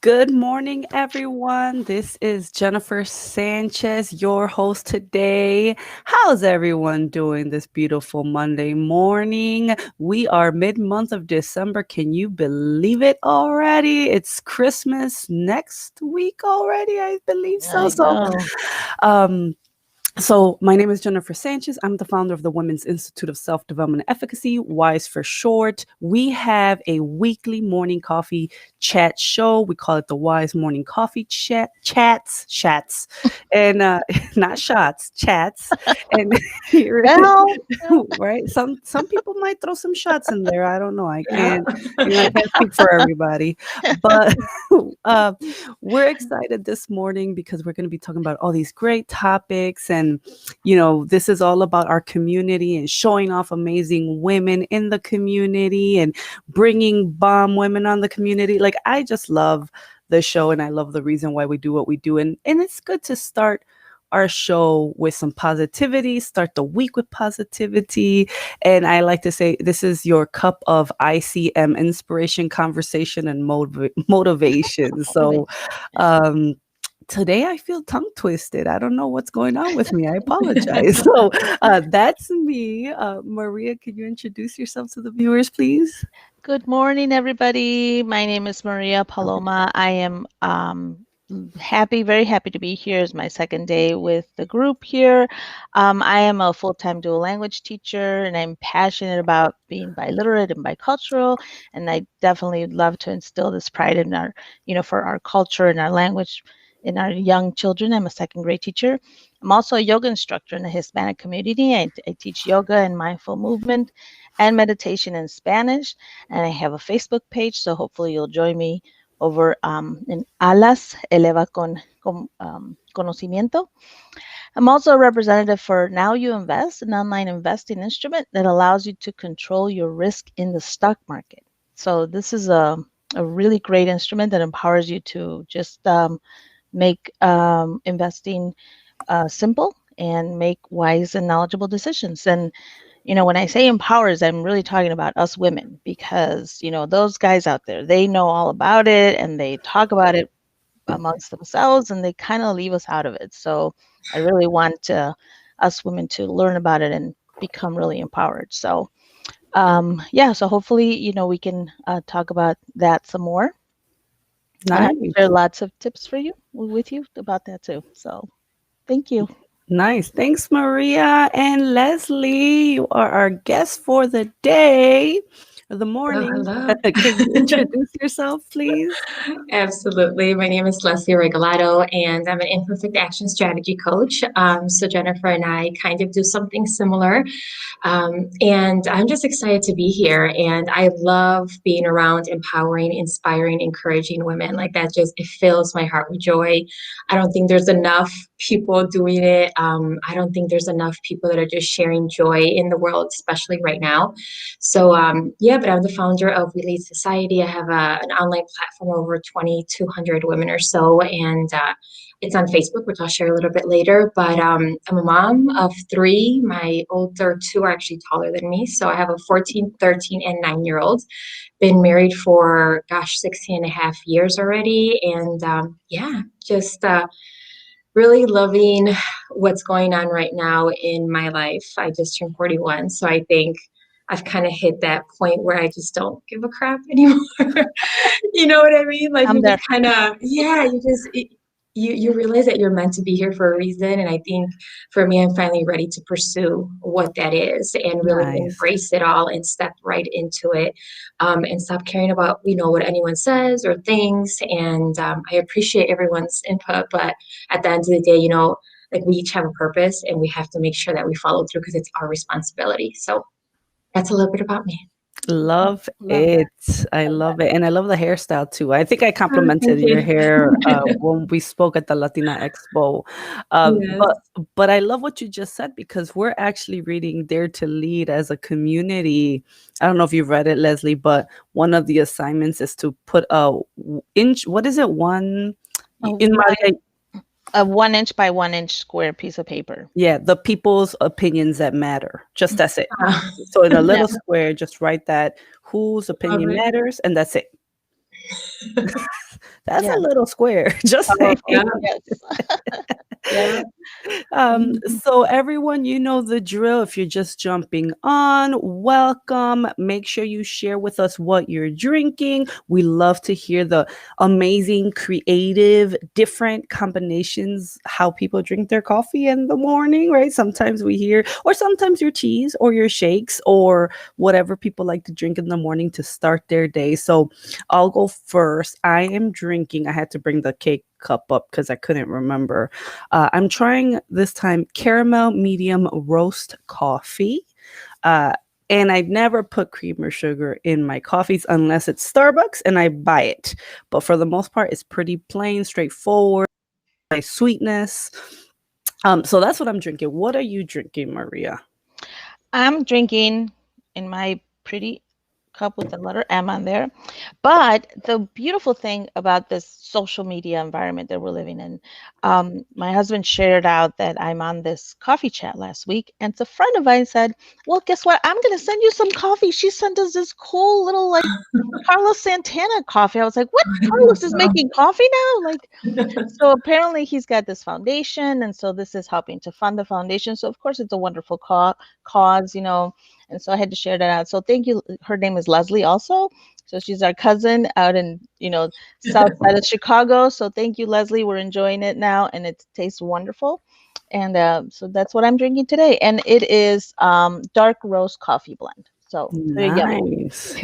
Good morning, everyone. This is Jennifer Sanchez, your host today. How's everyone doing this beautiful Monday morning? We are mid-month of December. Can you believe it already? It's Christmas next week already, I believe so. I know. Um, so, my name is Jennifer Sanchez. I'm the founder of the Women's Institute of Self Development and Efficacy, WISE for short. We have a weekly morning coffee chat show. We call it the WISE Morning Coffee Chats, and not shots, chats. And here, Well, right? Some people might throw some shots in there. I don't know. I Yeah. can't, I can't speak for everybody, but uh, we're excited this morning because we're going to be talking about all these great topics. And, this is all about our community and showing off amazing women in the community and bringing bomb women on the community. Like, I just love the show and I love the reason why we do what we do. And it's good to start our show with some positivity, start the week with positivity. And I like to say this is your cup of ICM, inspiration, conversation, and motivation. So, um, today I feel tongue twisted. I don't know what's going on with me. I apologize. So, that's me. Maria, can you introduce yourself to the viewers, please? good morning, everybody. My name is Maria Paloma. I am very happy to be here. It's my second day with the group here. I am a full-time dual language teacher, and I'm passionate about being biliterate and bicultural. And I definitely love to instill this pride in our, for our culture and our language in our young children. I'm a second grade teacher. I'm also a yoga instructor in the Hispanic community. I teach yoga and mindful movement and meditation in Spanish. And I have a Facebook page, so hopefully you'll join me over in Alas Eleva Conocimiento. I'm also a representative for Now You Invest, an online investing instrument that allows you to control your risk in the stock market. So this is a really great instrument that empowers you to just make investing simple and make wise and knowledgeable decisions. And when I say empowers, I'm really talking about us women because, those guys out there, they know all about it and they talk about it amongst themselves and they kind of leave us out of it. So I really want us women to learn about it and become really empowered. So, so hopefully, we can talk about that some more. And I Nice. share lots of tips for you with you about that too. So thank you. Nice. Thanks, Maria. And Leslie, you are our guest for the day, or the Oh, morning. hello. Can you introduce yourself, please? Absolutely. My name is Leslie Regalado, and I'm an imperfect action strategy coach. So Jennifer and I kind of do something similar. And I'm just excited to be here. And I love being around empowering, inspiring, encouraging women. Like that just, it fills my heart with joy. I don't think there's enough people doing it. I don't think there's enough people that are just sharing joy in the world, especially right now. So, yeah, but I'm the founder of We Lead Society. I have an online platform, over 2,200 women or so. And it's on Facebook, which I'll share a little bit later. But I'm a mom of three. My older two are actually taller than me. So I have a 14, 13, and 9-year-old. Been married for, 16 and a half years already. And yeah, just really loving what's going on right now in my life. I just turned 41. So I think I've kind of hit that point where I just don't give a crap anymore. You know what I mean? Like I'm you there. just kind of, yeah, you realize that you're meant to be here for a reason. And I think for me, I'm finally ready to pursue what that is and really Nice. embrace it all and step right into it, and stop caring about, what anyone says or thinks. And I appreciate everyone's input, but at the end of the day, like we each have a purpose and we have to make sure that we follow through because it's our responsibility. So that's a little bit about me. Love Love that. it. I love it. And I love the hairstyle too. I think I Oh, complimented thank your you. hair when we spoke at the Latina Expo. Um, Yes. but but I love what you just said because we're actually reading Dare to Lead as a community. I don't know if you've read it, Leslie, but one of the assignments is to put inch, what is it? One A in one, Maria, a 1 inch by 1 inch square piece of paper. yeah, the people's opinions that matter. Just that's it. Ah, So in a Yeah. little square, just write that whose love opinion it. matters, and that's it. That's a Yeah, little square. Just saying. powerful. Yeah, Yes. yeah. Mhm. So everyone, you know the drill. If you're just jumping on, welcome. Make sure you share with us what you're drinking. We love to hear the amazing, creative, different combinations, how people drink their coffee in the morning, right? Sometimes we hear, or sometimes your teas or your shakes or whatever people like to drink in the morning to start their day. So I'll go first. I am drinking, I had to bring the cake cup up because I couldn't remember. I'm trying this time caramel medium roast coffee. Uh, and I never put cream or sugar in my coffees unless it's Starbucks and I buy it. But for the most part, it's pretty plain, straightforward, nice sweetness. So that's what I'm drinking. What are you drinking, Maria? I'm drinking in my pretty cup with the letter M on there. But the beautiful thing about this social media environment that we're living in, my husband shared out that I'm on this coffee chat last week, and a friend of mine said, "Well, guess what? I'm going to send you some coffee." She sent us this cool little like Carlos Santana coffee. I was like, "What? Carlos is making coffee now?" Like, so apparently he's got this foundation, and so this is helping to fund the foundation. So of course it's a wonderful cause, and so I had to share that out. So thank you. Her name is Leslie also. So she's our cousin out in, south side of Chicago. So thank you, Leslie. We're enjoying it now, and it tastes wonderful. And so that's what I'm drinking today, and it is dark roast coffee blend. So very yummy. Nice.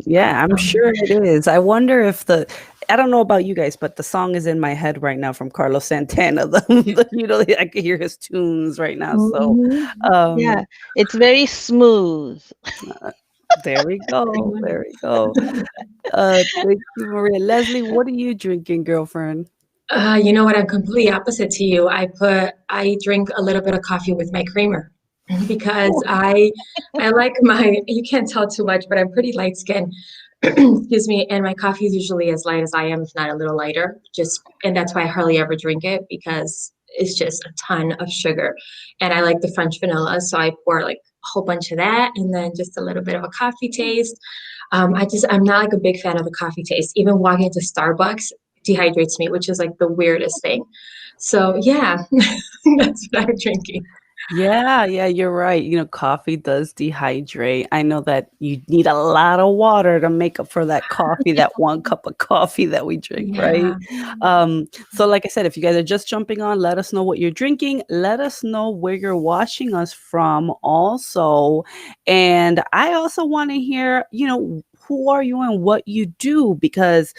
Yeah, I'm sure it is. I wonder if I don't know about you guys, but the song is in my head right now from Carlos Santana. I can hear his tunes right now. So, Mhm. um, Yeah, it's very smooth. uh, there we go. There we go. Thank you, Maria. Leslie, what are you drinking, girlfriend? You know what? I'm completely opposite to you. I drink a little bit of coffee with my creamer because I like my, you can't tell too much, but I'm pretty light skinned. Excuse me, and my coffee is usually as light as I am, if not a little lighter. And that's why I hardly ever drink it because it's just a ton of sugar. And I like the French vanilla, so I pour like a whole bunch of that and then just a little bit of a coffee taste. I'm not like a big fan of the coffee taste. Even walking into Starbucks dehydrates me, which is like the weirdest thing. So yeah, that's what I'm drinking. Yeah, yeah, you're right. Coffee does dehydrate. I know that you need a lot of water to make up for that coffee, that one cup of coffee that we drink, right? Yeah. So like I said, if you guys are just jumping on, let us know what you're drinking. Let us know where you're watching us from also. And I also want to hear, who are you and what you do because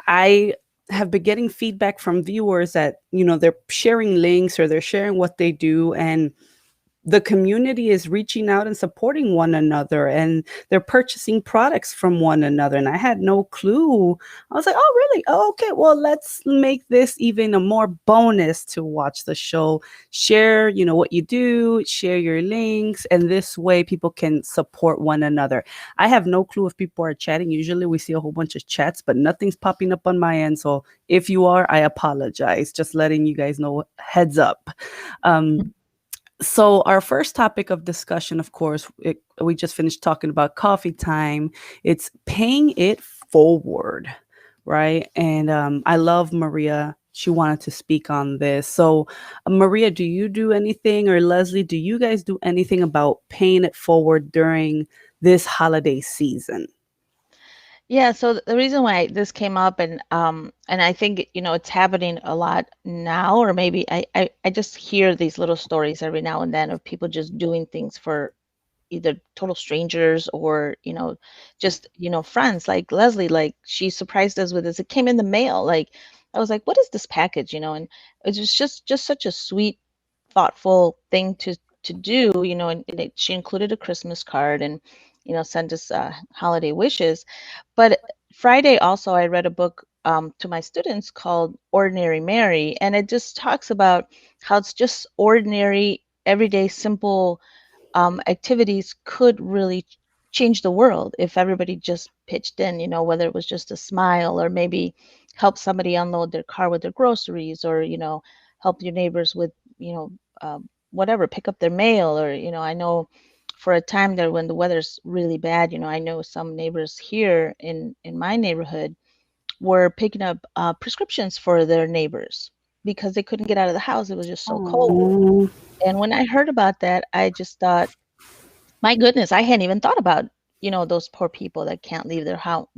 I have been getting feedback from viewers that, they're sharing links or they're sharing what they do and the community is reaching out and supporting one another and they're purchasing products from one another and I had no clue. I was like, oh really? Oh, okay, well let's make this even a more bonus to watch the show. Share what you do, share your links, and this way people can support one another. I have no clue if people are chatting. Usually we see a whole bunch of chats but nothing's popping up on my end, so if you are, I apologize. Just letting you guys know, heads up. So our first topic of discussion, of course, we just finished talking about coffee time. It's paying it forward, right? And I love Maria. She wanted to speak on this. So, Maria, do you do anything, or Leslie, do you guys do anything about paying it forward during this holiday season? Yeah, so the reason why this came up, and I think it's happening a lot now, or maybe I just hear these little stories every now and then of people just doing things for either total strangers or just friends, like Leslie. Like, she surprised us with this. It came in the mail. Like, I was like, what is this package? And it was just such a sweet, thoughtful thing to do. And she included a Christmas card, and sent us holiday wishes. But Friday also, I read a book to my students called Ordinary Mary, and it just talks about how it's just ordinary, everyday, simple activities could really change the world if everybody just pitched in, whether it was just a smile, or maybe help somebody unload their car with their groceries, or, help your neighbors with, whatever, pick up their mail, or, I know for a time there when the weather's really bad, I know some neighbors here in my neighborhood were picking up prescriptions for their neighbors because they couldn't get out of the house. It was just so cold. Oh, And when I heard about that, I just thought, my goodness, I hadn't even thought about, those poor people that can't leave their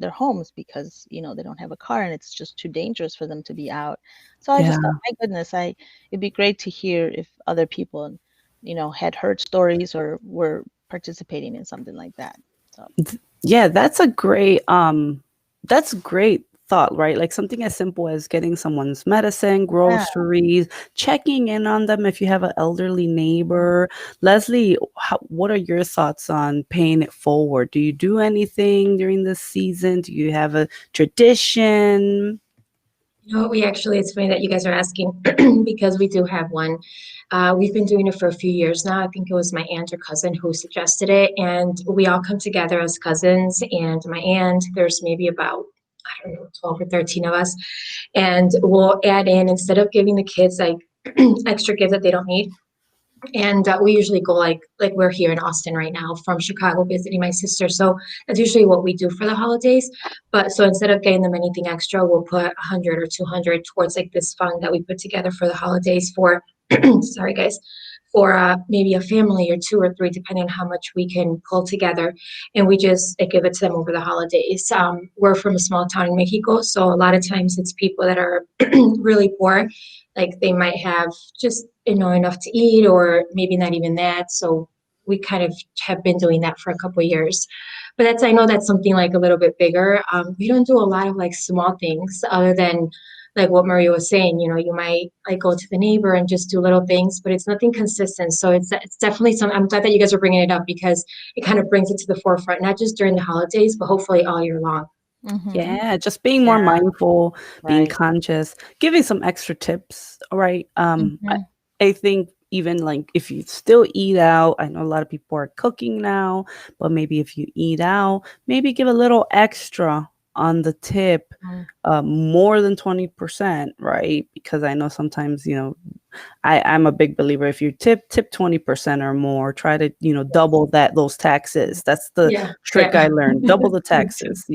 homes because, they don't have a car and it's just too dangerous for them to be out. So I yeah. just thought, my goodness, it'd be great to hear if other people, had heard stories or were participating in something like that. So Yeah, that's great thought, right? Like something as simple as getting someone's medicine, yeah. groceries, checking in on them if you have an elderly neighbor. Leslie, what are your thoughts on paying it forward? Do you do anything during this season? Do you have a tradition? We actually, it's funny that you guys are asking because we do have one. We've been doing it for a few years now. I think it was my aunt or cousin who suggested it. And we all come together as cousins. And my aunt, there's maybe about, I don't know, 12 or 13 of us. And we'll add in, instead of giving the kids like extra gifts that they don't need, and we usually go like we're here in Austin right now from Chicago visiting my sister. So that's usually what we do for the holidays. But so instead of getting them anything extra, we'll put 100 or 200 towards like this fund that we put together for the holidays for, sorry guys, for maybe a family or two or three, depending on how much we can pull together. And we just give it to them over the holidays. We're from a small town in Mexico, so a lot of times it's people that are really poor, like they might have just enough to eat or maybe not even that. So we kind of have been doing that for a couple of years. But I know that's something like a little bit bigger. We don't do a lot of like small things other than like what Maria was saying. You might like go to the neighbor and just do little things, but it's nothing consistent. So it's definitely something. I'm glad that you guys are bringing it up because it kind of brings it to the forefront, not just during the holidays, but hopefully all year long. Mm-hmm. Yeah, just being more Yeah. mindful, being Right. conscious, giving some extra tips, right? Mm-hmm. I think even like if you still eat out, I know a lot of people are cooking now, but maybe if you eat out, maybe give a little extra on the tip, more than 20%, right? Because I know sometimes, I'm a big believer if you tip 20% or more, try to, double those taxes. That's the Yeah, trick yeah. I learned. Double the Me too. taxes.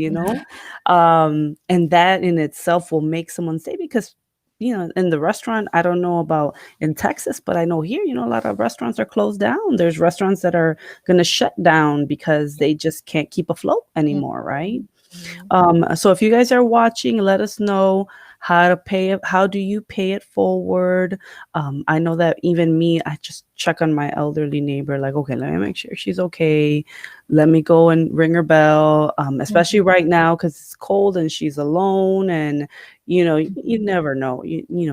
And that in itself will make someone stay because in the restaurant, I don't know about in Texas, but I know here, a lot of restaurants are closed down. There's restaurants that are going to shut down because they just can't keep afloat anymore, right? Mm-hmm. So if you guys are watching, let us know how to pay it. How do you pay it forward? I know that even me, I just check on my elderly neighbor, like, okay, let me make sure she's okay. Let me go and ring her bell. Especially Mm-hmm. right now because it's cold and she's alone, and you never know.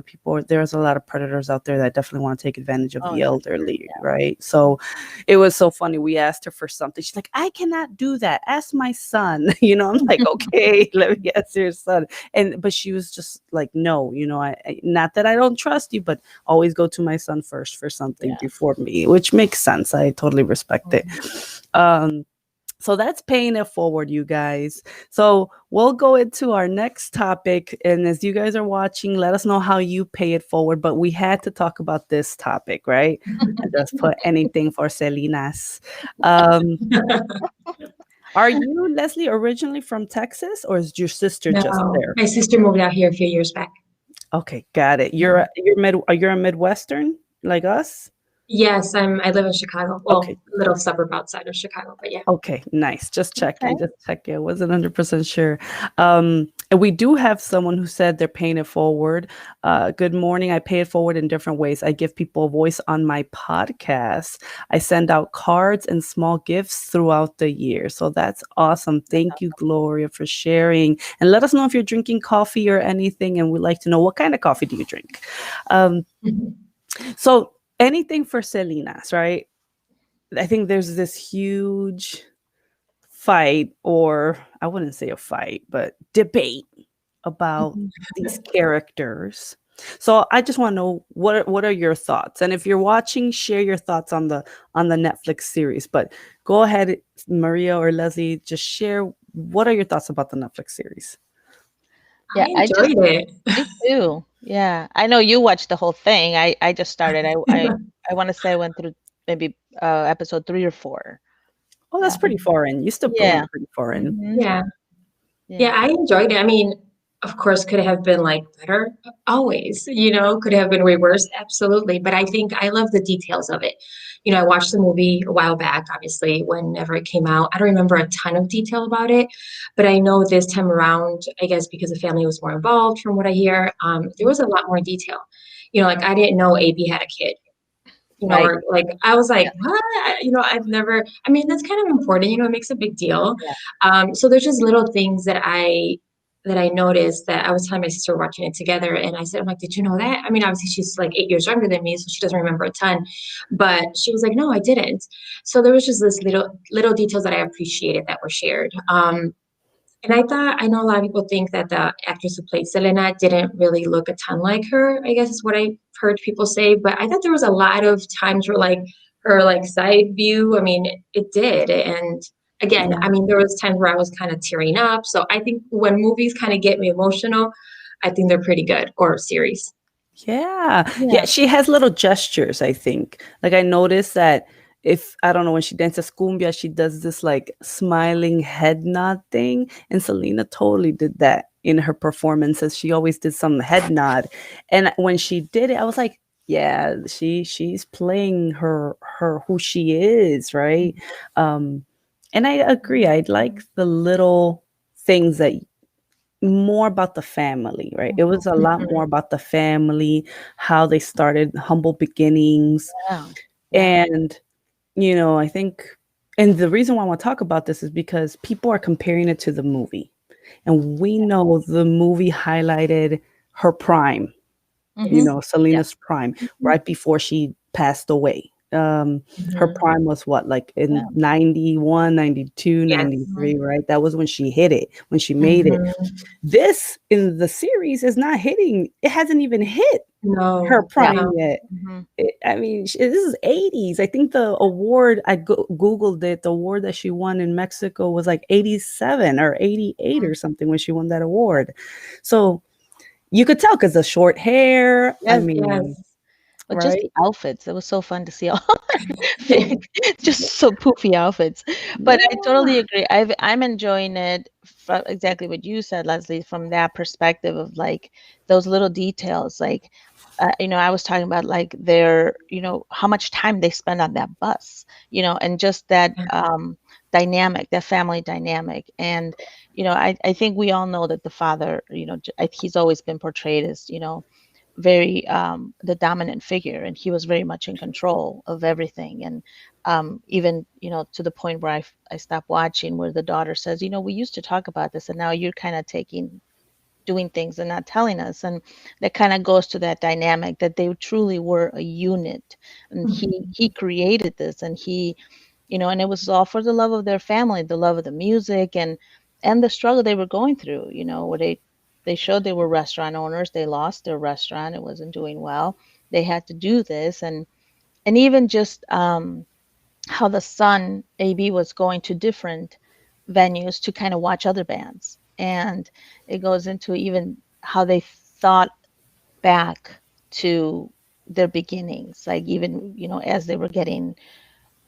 People. There's a lot of predators out there that definitely want to take advantage of Oh the yeah. elderly, right? So it was so funny. We asked her for something. She's like, I cannot do that. Ask my son. I'm like, okay, let me ask your son. But she was just like, no, not that I don't trust you, but always go to my son first for something Yeah. before me, which makes sense. I totally respect it. Mhm. Um, so that's paying it forward, you guys. So we'll go into our next topic. And as you guys are watching, let us know how you pay it forward. But we had to talk about this topic, right? I just put anything for Selenas. Um, are you, Leslie, originally from Texas or is your sister just No, there? my sister moved out here a few years back. Okay, got it. Yeah. You're a Midwestern like us? Yes, I live in Chicago. Well, Okay. a little suburb outside of Chicago, but yeah. Okay, nice. Just Okay. checking, just checking. I wasn't 100% sure. And we do have someone who said they're paying it forward. Good morning. I pay it forward in different ways. I give people a voice on my podcast. I send out cards and small gifts throughout the year. So that's awesome. Thank you, Gloria, for sharing. And let us know if you're drinking coffee or anything. And we'd like to know what kind of coffee do you drink. Um, Mhm. so anything for Selenas, right? I think there's this huge fight, or I wouldn't say a fight, but debate about Mhm. these characters. So I just want to know what are your thoughts? And if you're watching, share your thoughts on the Netflix series. But go ahead, Maria or Leslie, just share what are your thoughts about the Netflix series? I Yeah, enjoyed it. me too. Yeah, I know you watched the whole thing. I just started. I want to say I went through maybe episode 3 or 4. Oh, that's Yeah. pretty foreign. You still going Yeah. pretty foreign. Hmm. Yeah. Yeah, Yeah. I enjoyed it. I mean, of course, could have been like better, always, could have been way worse, absolutely. But I think I love the details of it. I watched the movie a while back, obviously, whenever it came out. I don't remember a ton of detail about it, but I know this time around, I guess because the family was more involved, from what I hear, there was a lot more detail. Like I didn't know AB had a kid. Right. Or like I was Yeah. like, what? I've never. I mean, that's kind of important. It makes a big deal. Yeah. So there's just little things that I noticed that I was telling my sister watching it together, and I said, I'm like, did you know that? I mean, obviously she's like 8 years younger than me, so she doesn't remember a ton, but she was like, no, I didn't. So there was just this little details that I appreciated that were shared. And I know a lot of people think that the actress who played Selena didn't really look a ton like her, I guess is what I heard people say. But I thought there was a lot of times where like her like side view, I mean, it did. And again, Yeah. I mean, there was times where I was kind of tearing up. So I think when movies kind of get me emotional, I think they're pretty good, or series. Yeah. Yeah. Yeah, she has little gestures, I think. Like I noticed that if I don't know when she dances cumbia, she does this like smiling head nod thing. And Selena totally did that in her performances. She always did some head nod. And when she did it, I was like, yeah, she's playing her who she is, right? Um, and I agree. I like the little things that more about the family, right? It was a lot Mhm. more about the family, how they started humble beginnings. Yeah. Yeah. And, I think, and the reason why I want to talk about this is because people are comparing it to the movie. And we know the movie highlighted her prime, Mm-hmm. Yeah. Selena's prime, Mhm. right before she passed away. Her Mhm. prime was what, like Yeah. in 91, 92, Yes. 93, right? That was when she hit it, when she made it. Mhm. This in the series is not hitting. It hasn't even hit her No, Yeah. prime no. yet. Mm-hmm. I mean, this is 80s. I think the award, I Googled it, the award that she won in Mexico was like 87 or 88 or something when she won that award. So you could tell because the short hair, I Yes. mean, Yes. But just right? the outfits, it was so fun to see all just so poofy outfits. But I totally Yeah. agree. I'm enjoying it from exactly what you said, Leslie, from that perspective of like those little details. Like, I was talking about like how much time they spend on that bus, and just that dynamic, that family dynamic. And, I think we all know that the father, he's always been portrayed as, very the dominant figure, and he was very much in control of everything. And even to the point where I stopped watching, where the daughter says, we used to talk about this, and now you're kind of doing things and not telling us. And that kind of goes to that dynamic that they truly were a unit, and Mhm. he created this, and and it was all for the love of their family, the love of the music, and the struggle they were going through, where they showed they were restaurant owners. They lost their restaurant. It wasn't doing well. They had to do this. And even just how the son, AB, was going to different venues to kind of watch other bands. And it goes into even how they thought back to their beginnings, like even, as they were getting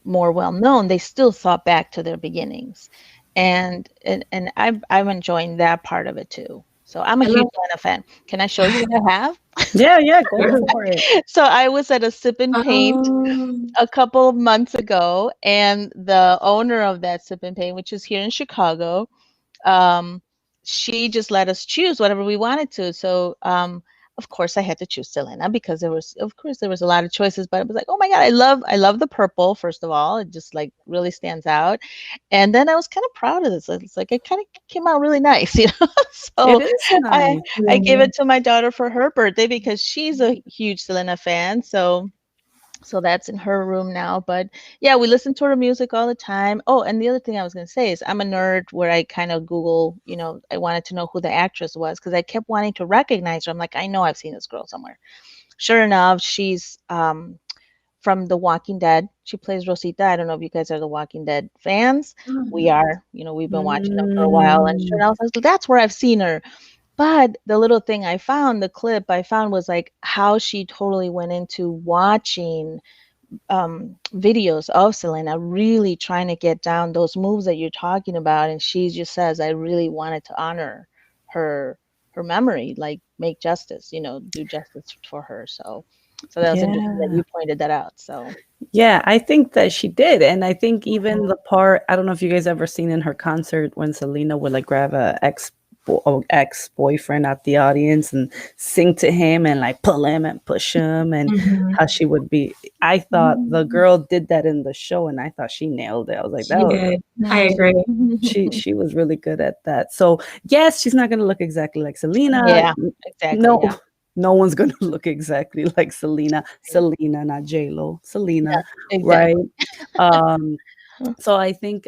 more well known, they still thought back to their beginnings. And I'm enjoying that part of it too. So I'm a I huge love. Lena fan. Can I show you what I have? Yeah, yeah, go for it. So I was at a sip and paint Oh, a couple of months ago, and the owner of that sip and paint, which is here in Chicago, um, she just let us choose whatever we wanted to. So, of course, I had to choose Selena because there was a lot of choices. But I was like, oh my God, I love the purple. First of all, it just like really stands out. And then I was kind of proud of this. It's like it kind of came out really nice, It So is I nice. I gave mhm. it to my daughter for her birthday because she's a huge Selena fan. So that's in her room now. But yeah, we listen to her music all the time. Oh, and the other thing I was going to say is I'm a nerd where I kind of Google, I wanted to know who the actress was because I kept wanting to recognize her. I'm like, I know I've seen this girl somewhere. Sure enough, she's from The Walking Dead. She plays Rosita. I don't know if you guys are The Walking Dead fans. We Oh, are, we've been watching them for a while. And sure Mm. enough, I was like, that's where I've seen her. But the little thing I found, the clip I found was like how she totally went into watching videos of Selena, really trying to get down those moves that you're talking about. And she just says, I really wanted to honor her her memory, like make justice, do justice for her. So that was interesting that Yeah. you pointed that out. So Yeah, I think that she did, and I think even the Mhm. part I don't know if you guys ever seen in her concert when Selena would like grab a ex-boyfriend at the audience and sing to him and like pull him and push him and Mhm. how she would be. I thought the Mhm. girl did that in the show, and I thought she nailed it. I was like, that She was did. I Mhm. agree. she was really good at that. So yes, she's not gonna look exactly like Selena. Yeah, exactly. No, Yeah. no one's gonna look exactly like Selena. Right. Selena, not J Lo. Selena, Yeah, right? exactly. Um, so I think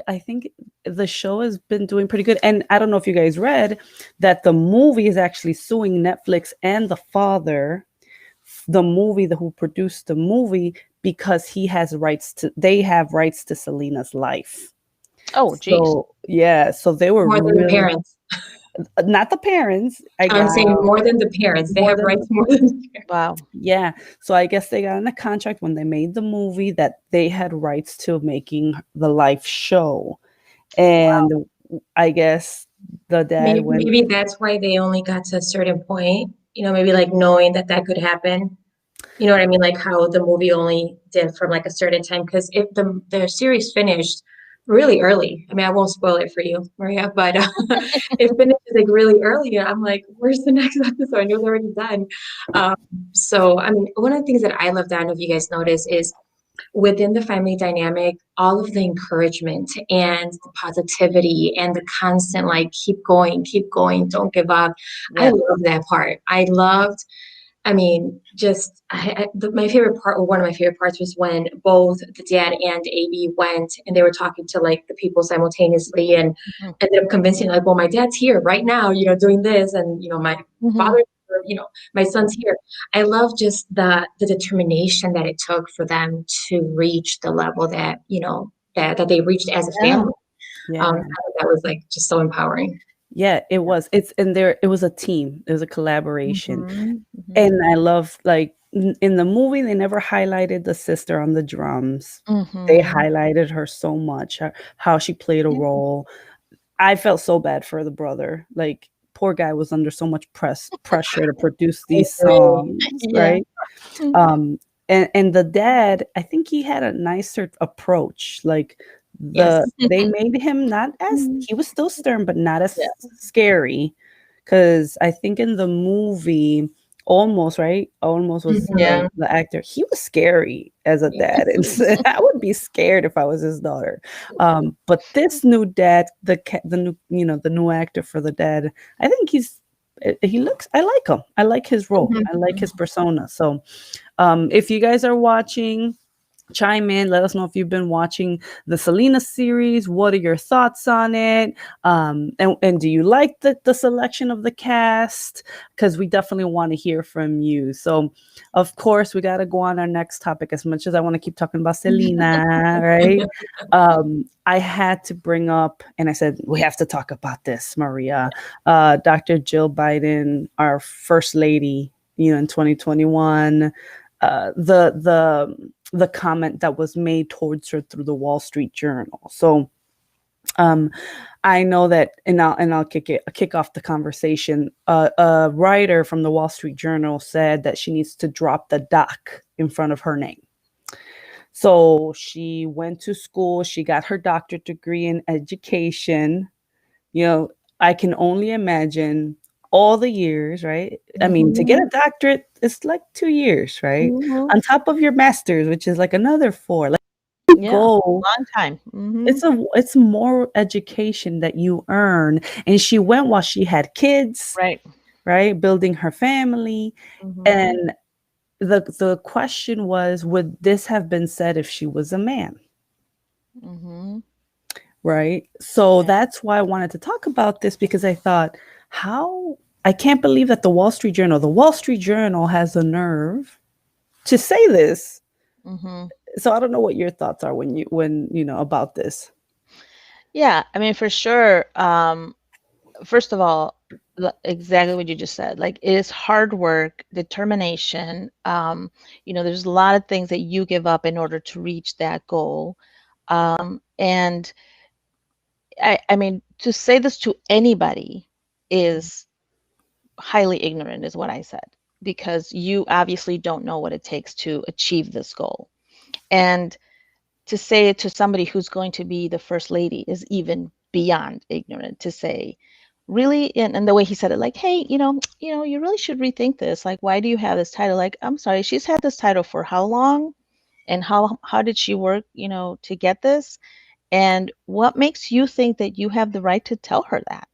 the show has been doing pretty good. And I don't know if you guys read that the movie is actually suing Netflix and the father, the movie, the who produced the movie, because they have rights to Selena's life. Oh, geez. So yeah, so they were More than the really parents. not the parents, I I'm guess saying Wow. more than the parents. They more have than rights the more than the parents. Wow. yeah. So I guess they got in a contract when they made the movie that they had rights to making the live show. Wow. And I guess the dad went, Maybe that's why they only got to a certain point. Maybe like knowing that that could happen. You know what I mean? Like how the movie only did from like a certain time. Because if the series finished really early, I mean, I won't spoil it for you, Maria, but it finishes like really early, and I'm like, where's the next episode? I know it's already done. Um, so I mean, one of the things that I love, I don't know if you guys notice, is within the family dynamic, all of the encouragement and the positivity and the constant like keep going, don't give up. I Yes. love that part. I loved, I mean, just my favorite part, or one of my favorite parts, was when both the dad and AB went and they were talking to like the people simultaneously and Mhm. ended up convincing like, well, my dad's here right now, doing this, and my Mhm. father, my son's here. I love just the determination that it took for them to reach the level that that they reached as a Yeah. family. I yeah. thought that was like just so empowering. Yeah, it was. It's and there it was a team. It was a collaboration. Mhm. Mhm. And I love like in the movie they never highlighted the sister on the drums. They Mhm. highlighted her so much, how she played a Yeah. role. I felt so bad for the brother. Like poor guy was under so much pressure to produce I these agree. songs, Yeah. right? Mm. Um, and the dad, I think he had a nicer approach. Like Yes. they made him not as Mhm. he was still stern, but not as Yeah. scary. Because I think in the movie, almost right, almost was Mhm. Yeah. the actor. He was scary as a Yes. dad, and I would be scared if I was his daughter. But this new dad, the new the new actor for the dad, I think he looks. I like him. I like his role. I like his Mhm. persona. So if you guys are watching, chime in. Let us know if you've been watching the Selena series. What are your thoughts on it? And do you like the selection of the cast? Because we definitely want to hear from you. So, of course, we got to go on our next topic. As much as I want to keep talking about Selena, right? I had to bring up, and I said we have to talk about this, Maria. Dr. Jill Biden, our first lady, in 2021. The comment that was made towards her through the Wall Street Journal. So um, I know that, and I'll kick off the conversation. A writer from the Wall Street Journal said that she needs to drop the doc in front of her name. So she went to school. She got her doctorate degree in education. You know, I can only imagine all the years, right? I mean, to get Mhm. a doctorate, it's like 2 years, right? Mhm. On top of your master's, which is like another 4. Like Yeah. go, Long time. Mhm. it's more education that you earn. And she went while she had kids, Right. right? Building her family. Mhm. And the question was, would this have been said if she was a man? Mhm. Right. So Yeah. that's why I wanted to talk about this because I thought, how I can't believe that the Wall Street Journal has the nerve to say this. Mhm. So I don't know what your thoughts are when about this. Yeah. I mean, for sure. First of all, exactly what you just said. Like, it is hard work, determination. There's a lot of things that you give up in order to reach that goal. And I mean, to say this to anybody is highly ignorant, is what I said, because you obviously don't know what it takes to achieve this goal. And to say it to somebody who's going to be the first lady is even beyond ignorant. To say, really, and the way he said it, like, hey, you really should rethink this. Like, why do you have this title? Like, I'm sorry, she's had this title for how long? And how did she work, to get this? And what makes you think that you have the right to tell her that?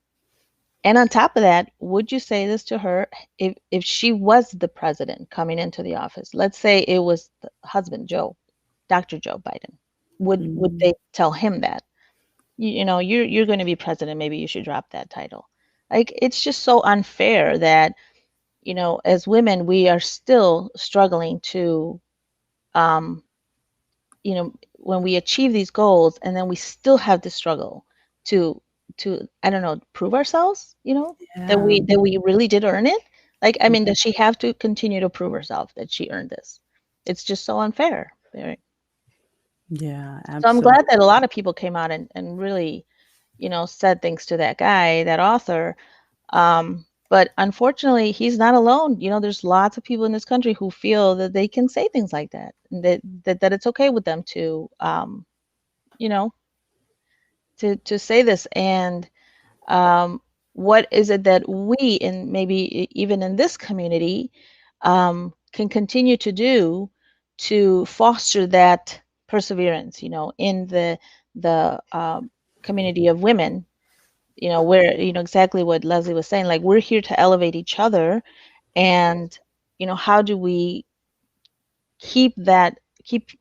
And on top of that, would you say this to her if she was the president coming into the office? Let's say it was the husband, Joe, Dr. Joe Biden. Would Mhm. they tell him that? You're going to be president, maybe you should drop that title. Like, it's just so unfair that, as women, we are still struggling to um, when we achieve these goals, and then we still have to struggle to I don't know, prove ourselves, that Yeah. we really did earn it. Like, I mean, does she have to continue to prove herself that she earned this? It's just so unfair. Yeah, So I'm glad that a absolutely. lot of people came out and really, said things to that guy, that author. But unfortunately, he's not alone. There's lots of people in this country who feel that they can say things like that, and that it's okay with them to, you know, to say this. And um, what is it that we, in maybe even in this community, can continue to do to foster that perseverance, in the community of women, where, exactly what Leslie was saying, like, we're here to elevate each other. And how do we keep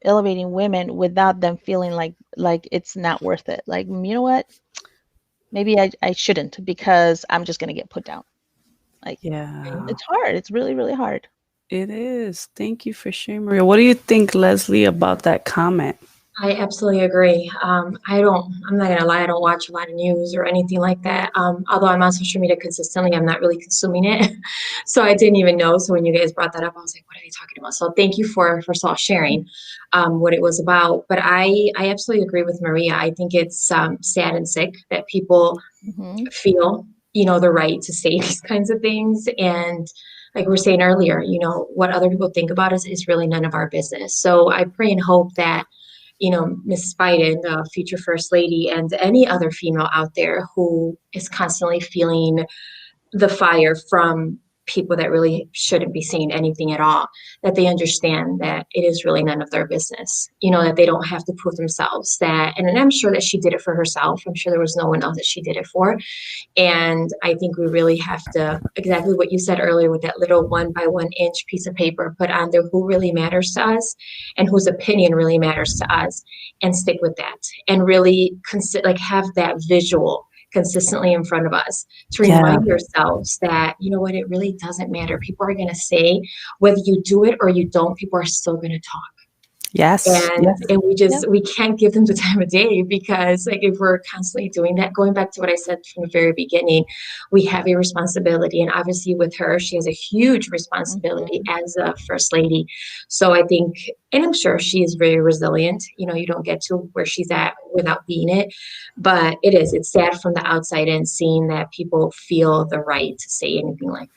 elevating women without them feeling like it's not worth it? Like, you know what, maybe I shouldn't, because I'm just going to get put down. Like, Yeah, it's hard. It's really, really hard. it is. Thank you for sharing, Maria. What do you think, Leslie, about that comment? I absolutely agree. I'm not gonna lie, I don't watch a lot of news or anything like that. Although I'm on social media consistently, I'm not really consuming it. So I didn't even know. So when you guys brought that up, I was like, what are they talking about? So thank you for first of all sharing what it was about. But I absolutely agree with Maria. I think it's sad and sick that people Hmm. feel, the right to say these kinds of things. And like we were saying earlier, what other people think about us is really none of our business. So I pray and hope that Miss Biden, the future First Lady, and any other female out there who is constantly feeling the fire from people that really shouldn't be saying anything at all, that they understand that it is really none of their business, that they don't have to prove themselves, and I'm sure that she did it for herself. I'm sure there was no one else that she did it for. And I think we really have to, exactly what you said earlier, with that little 1 by 1 inch piece of paper, put on there who really matters to us and whose opinion really matters to us, and stick with that, and really like have that visual consistently in front of us to Yeah. remind ourselves that, what, it really doesn't matter. People are going to say, whether you do it or you don't, people are still going to talk. Yes. And we Yep. just, we can't give them the time of day, because like if we're constantly doing that, going back to what I said from the very beginning, we have a responsibility. And obviously with her, she has a huge responsibility Hmm. as a first lady. So I think, and I'm sure she is very resilient. You don't get to where she's at without being it. But it's sad from the outside in, seeing that people feel the right to say anything like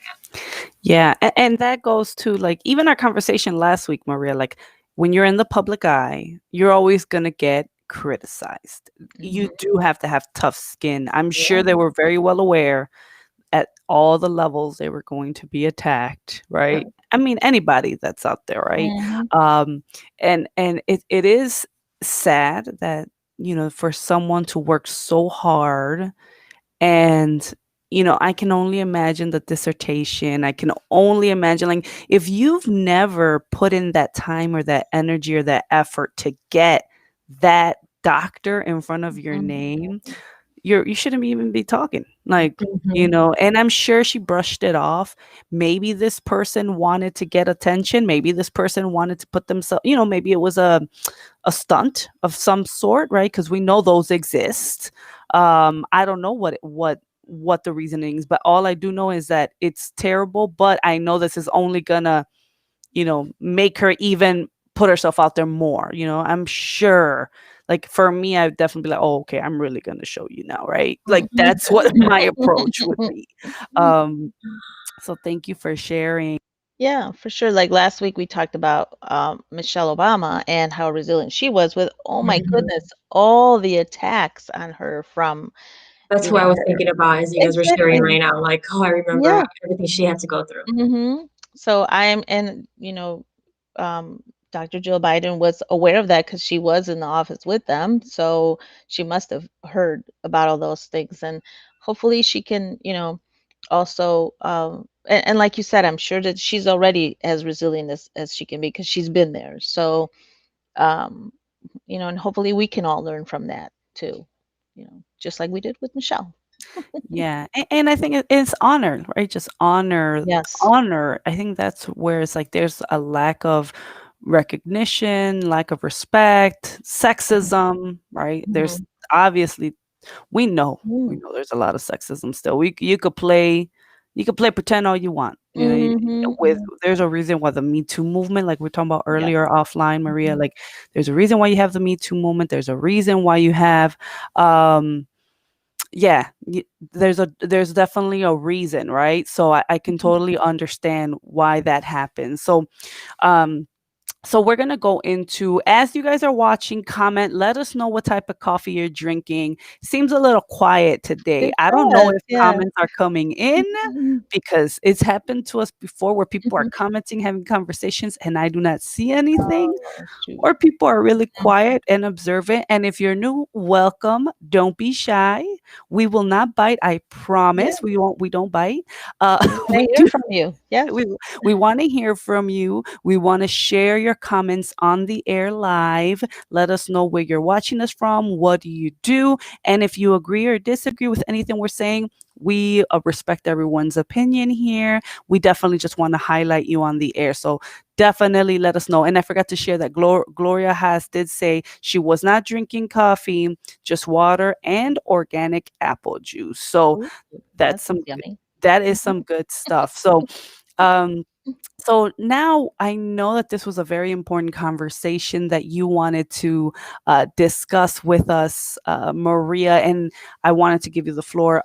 Yeah, and that goes to, like, even our conversation last week, Maria. Like, when you're in the public eye, you're always gonna get criticized. You Hmm. do have to have tough skin. I'm sure Yeah. they were very well aware at all the levels they were going to be attacked, that. right? I mean, anybody that's out there, right? Hmm. Um, and it is sad that, for someone to work so hard. And, I can only imagine the dissertation. I can only imagine, like, if you've never put in that time or that energy or that effort to get that doctor in front of your Hmm. name, you shouldn't even be talking. Like, Mhm. and I'm sure she brushed it off. Maybe this person wanted to get attention. Maybe this person wanted to put themselves, maybe it was a stunt of some sort, right? Because we know those exist. I don't know what the reasoning is, but all I do know is that it's terrible. But I know this is only gonna, make her even put herself out there more. I'm sure. Like, for me, I'd definitely be like, oh, okay, I'm really gonna show you now, right? Like, that's what my approach would be. Um, So thank you for sharing. Yeah, for sure. Like last week, we talked about Michelle Obama and how resilient she was with, oh my Mhm. goodness, all the attacks on her from, That's you who I know, was her. thinking about as you guys were sharing Exactly. right now. Like, oh, I remember Yeah. everything she had to go through. So I am, and um, Dr. Jill Biden was aware of that because she was in the office with them. So she must have heard about all those things, and hopefully she can, also, and like you said, I'm sure that she's already as resilient as she can be because she's been there. So, um, and hopefully we can all learn from that too, just like we did with Michelle. Yeah, and I think it's honor, right? Just honor, Yes. honor. I think that's where it's like there's a lack of recognition, lack of respect, sexism, right? There's Mhm. obviously we Mm. know there's a lot of sexism still. We you could play pretend all you want. You know, Mhm. with there's a reason why the Me Too movement, like we are talking about Yeah. earlier offline, Maria, Mhm. like there's a reason why you have the Me Too movement. There's a reason why you have um yeah, there's definitely a reason, right? So I can Mhm. totally understand why that happens. Um, so we're gonna go into as you guys are watching, comment, let us know what type of coffee you're drinking. Seems a little quiet today. It I don't know does, if yeah. comments are coming in Mhm. because it's happened to us before where people are Mhm. commenting, having conversations, and I do not see anything Oh, shoot. or people are really quiet and observant. And if you're new, welcome. Don't be shy. We will not bite. I Yeah, promise. We won't. We don't bite. we wanna We hear do. from you. Yes. We want to hear from you. We want to share your comments on the air live. Let us know where you're watching us from. What do you do? And if you agree or disagree with anything we're saying, we respect everyone's opinion here. We definitely just want to highlight you on the air. So definitely let us know. And I forgot to share that Gloria has did say she was not drinking coffee, just water and organic apple juice. So Ooh, that that's sounds some yummy. that is Mhm. some good stuff. Um so now I know that this was a very important conversation that you wanted to discuss with us, Maria, and I wanted to give you the floor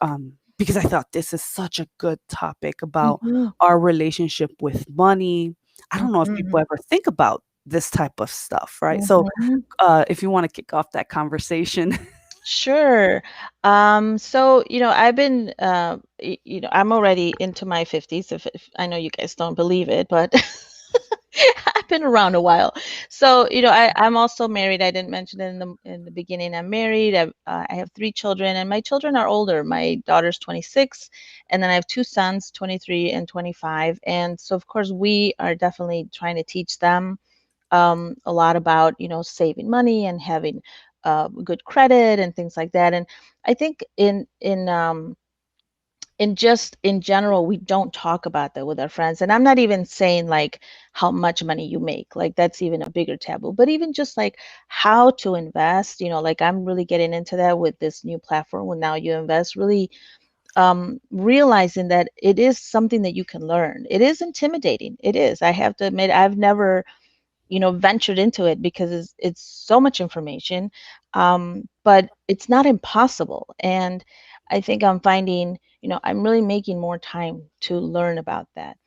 because I thought this is such a good topic about Mhm. our relationship with money. I don't know if people Mhm. ever think about this type of stuff, right? So Mhm. if you want to kick off that conversation. Sure. So, I've been, I'm already into my 50s, if I know you guys don't believe it, but I've been around a while. So, I'm also married. I didn't mention it in the beginning. I'm married. I have three children, and my children are older. My daughter's 26, and then I have two sons, 23 and 25. And so, of course, we are definitely trying to teach them a lot about saving money and having good credit and things like that. And I think in just in general, we don't talk about that with our friends. And I'm not even saying like how much money you make, like that's even a bigger taboo, but even just like how to invest, like I'm really getting into that with this new platform with Now You Invest, really realizing that it is something that you can learn. It is intimidating. It is. I have to admit, I've never ventured into it because it's so much information, but it's not impossible. And I think I'm finding, I'm really making more time to learn about that.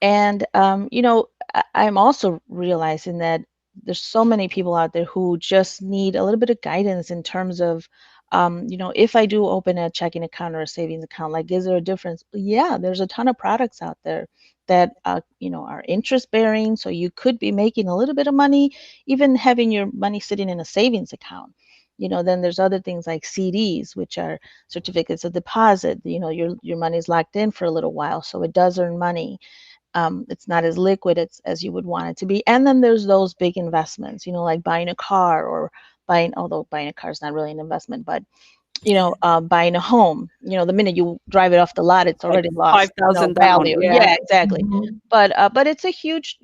And I'm also realizing that there's so many people out there who just need a little bit of guidance in terms of, if I do open a checking account or a savings account, like, is there a difference? Yeah, there's a ton of products out there that are interest bearing, so you could be making a little bit of money, even having your money sitting in a savings account. Then there's other things like CDs, which are certificates of deposit. Your money's locked in for a little while, so it does earn money. It's not as liquid as you would want it to be. And then there's those big investments, like buying a car or although buying a car is not really an investment, but buying a home. The minute you drive it off the lot, it's Like already lost, 5,000 down. value. Yeah, Yeah, exactly. Mhm. But it's a huge,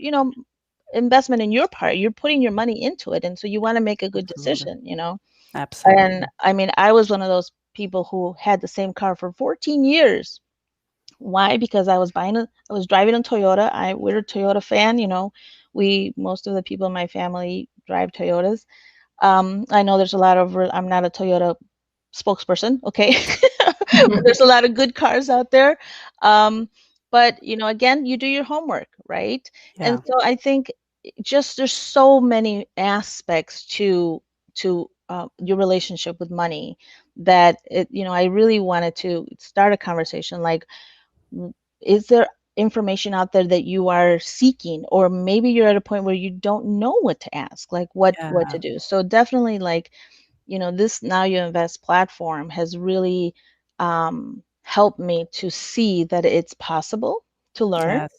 investment in your part. You're putting your money into it, and so you want to make a good absolutely. decision. And Absolutely. I mean, I was one of those people who had the same car for 14 years. Why? Because I was driving a Toyota. We're a Toyota fan, most of the people in my family drive Toyotas. I know there's a lot of, I'm not a Toyota spokesperson, okay? But there's a lot of good cars out there. Um, But, again, you do your homework, right? And Yeah. so I think just there's so many aspects to your relationship with money that I really wanted to start a conversation like, is there information out there that you are seeking, or maybe you're at a point where you don't know what to ask, like what Yeah. to do. So definitely, like, this Now You Invest platform has really helped me to see that it's possible to learn. Yes.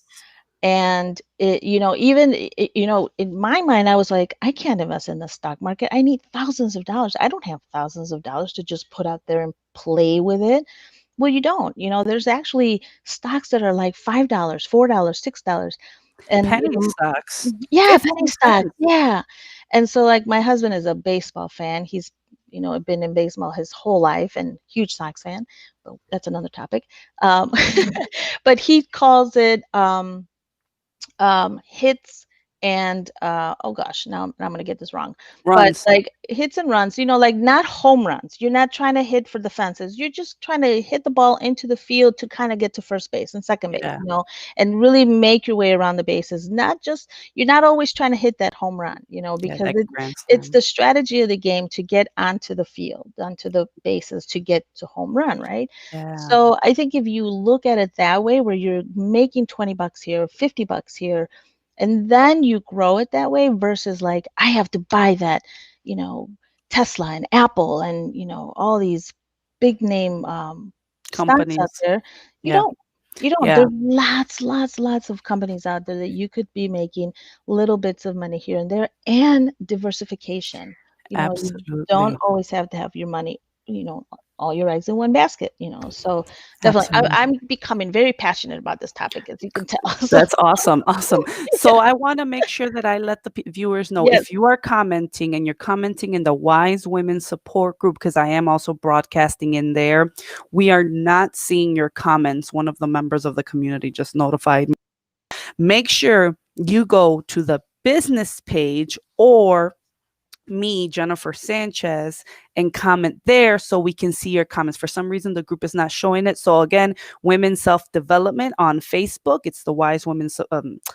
And even in my mind, I was like, I can't invest in the stock market. I need thousands of dollars. I don't have thousands of dollars to just put out there and play with it. Well, you don't. There's actually stocks that are like $5, $4, $6. And Penny stocks. yeah, penny 15 stock. cents. Yeah. And so, like, my husband is a baseball fan. He's been in baseball his whole life, and huge Sox fan, but that's another topic. Um, but he calls it hits and oh gosh, now I'm gonna get this wrong, but Runs. like hits and runs, like not home runs. You're not trying to hit for the fences. You're just trying to hit the ball into the field to kind of get to first base and second base, Yeah. and really make your way around the bases. Not just You're not always trying to hit that home run, Yeah, because that grand it's slam. the strategy of the game to get onto the field, onto the bases to get to home run, right? Yeah. So I think if you look at it that way, where you're making 20 bucks here, 50 bucks here, and then you grow it that way versus like, I have to buy that, you know, Tesla and Apple and, all these big name stocks out Companies. there. You Yeah. don't. You don't. Yeah. There's lots of companies out there that you could be making little bits of money here and there, and diversification. You don't Absolutely. always have to have your money, you know, all your eggs in one basket, So definitely, Absolutely. I'm becoming very passionate about this topic, as you can tell. So That's awesome. Awesome. yeah, So I want to make sure that I let the viewers know, yes. if you are commenting and you're commenting in the Wise Women Support Group, because I am also broadcasting in there, we are not seeing your comments. One of the members of the community just notified me. Make sure you go to the business page or me, Jennifer Sanchez, and comment there so we can see your comments. For some reason, the group is not showing it. So again, Women Self Development on Facebook. It's the Wise Women,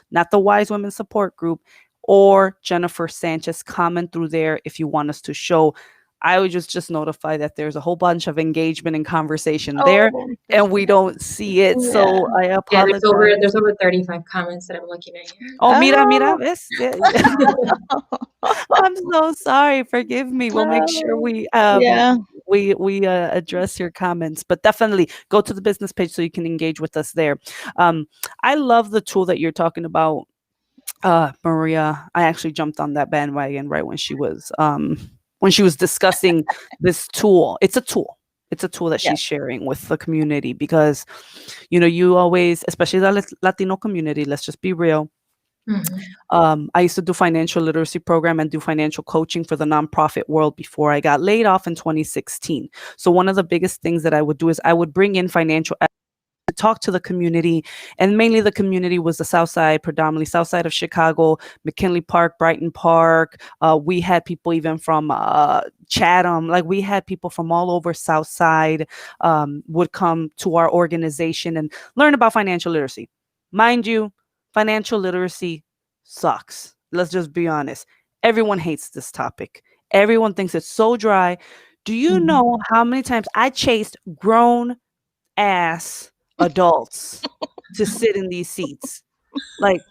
not the Wise Women Support Group, or Jennifer Sanchez. Comment through there if you want us to show. I would just notify that there's a whole bunch of engagement and conversation there, Oh, that's and we don't see it. yeah. So I Yeah, there's apologize. over 35 comments that I'm looking at Oh, mira, Oh, ves? Yeah, here. I'm so sorry. Forgive me. We'll make sure oh, yeah. we address your comments, but definitely go to the business page so you can engage with us there. Um, I love the tool that you're talking about, Maria. I actually jumped on that bandwagon right when she was discussing this tool. It's a tool. It's a tool that Yeah. she's sharing with the community because, you always, especially the Latino community. Let's just be real. Mhm. I used to do financial literacy program and do financial coaching for the nonprofit world before I got laid off in 2016. So one of the biggest things that I would do is I would bring in financial to talk to the community, and mainly the community was the South Side, predominantly South Side of Chicago, McKinley Park, Brighton Park. We had people even from Chatham, like we had people from all over South Side would come to our organization and learn about financial literacy. Mind you, financial literacy sucks. Let's just be honest. Everyone hates this topic. Everyone thinks it's so dry. Do you Mhm. know how many times I chased grown ass adults to sit in these seats? Like,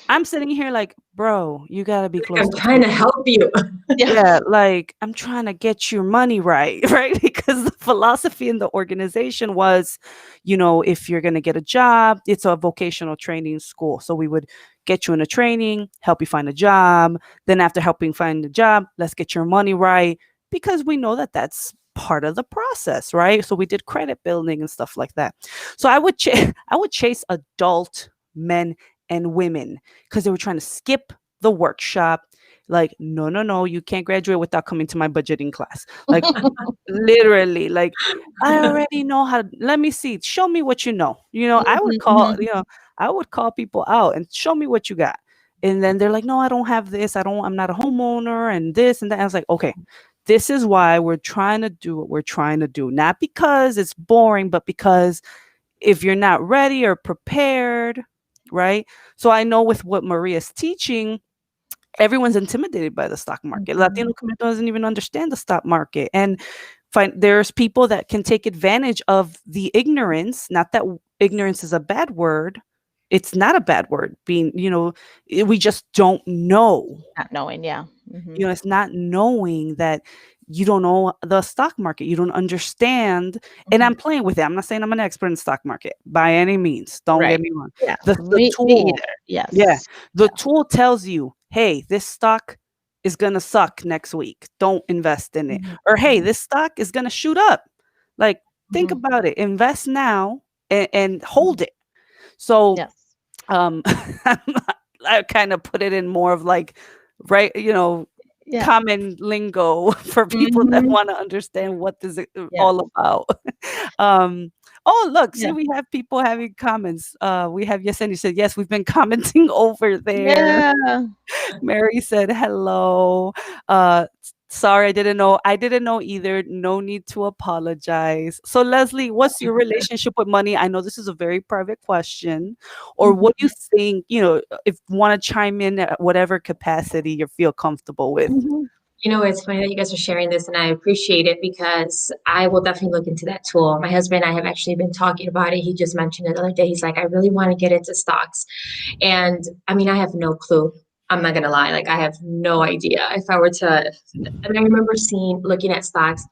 I'm sitting here like, bro, you gotta be close I'm to trying to 50. help you. Yeah. Yeah, like I'm trying to get your money right, right? Because the philosophy in the organization was, if you're going to get a job, it's a vocational training school. So we would get you in a training, help you find a job. Then after helping find a job, let's get your money right, because we know that that's part of the process, right? So we did credit building and stuff like that. So I would chase adult men and women because they were trying to skip the workshop. Like, no, no, no, you can't graduate without coming to my budgeting class. Like, literally, like, I already know how. Let me see. Show me what you know. I would Mhm, call, mhm. I would call people out and show me what you got. And then they're like, no, I don't have this. I'm not a homeowner and this and that. I was like, okay, this is why we're trying to do what we're trying to do. Not because it's boring, but because if you're not ready or prepared, right? So I know with what Maria's teaching, everyone's intimidated by the stock market. Mhm. Latino community doesn't even understand the stock market. And there's people that can take advantage of the ignorance. Not that ignorance is a bad word. It's not a bad word. Being, we just don't know. Not knowing, yeah. It's not knowing that you don't know the stock market. You don't understand. And Mhm. I'm playing with it. I'm not saying I'm an expert in the stock market by any means. Don't Right. get me wrong. Yeah. The Me tool, either. yeah, Yes. the Yeah. tool tells you, hey, this stock is gonna suck next week. Don't invest in it. Mhm. Or hey, Mhm. this stock is gonna shoot up. Like, think Mhm. about it. Invest now and hold Mhm. it. So Yes. um I kind of put it in more of like, right, Yeah. common lingo for people that Mhm. want to understand what this is Yes. all about. um oh, look, see, Yeah. we have people having comments. We have Yesenia said, yes, we've been commenting over there. Yeah. Mary said hello. Sorry, I didn't know either. No need to apologize. So Leslie, what's your relationship with money? I know this is a very private question. Or what do you Mhm. think, if want to chime in at whatever capacity you feel comfortable with? Mhm. It's funny that you guys are sharing this, and I appreciate it because I will definitely look into that tool. My husband and I have actually been talking about it. He just mentioned it the other day. He's like, I really want to get into stocks. And I mean, I have no clue. I'm not going to lie. Like, I have no idea. If I were to, and I remember looking at stocks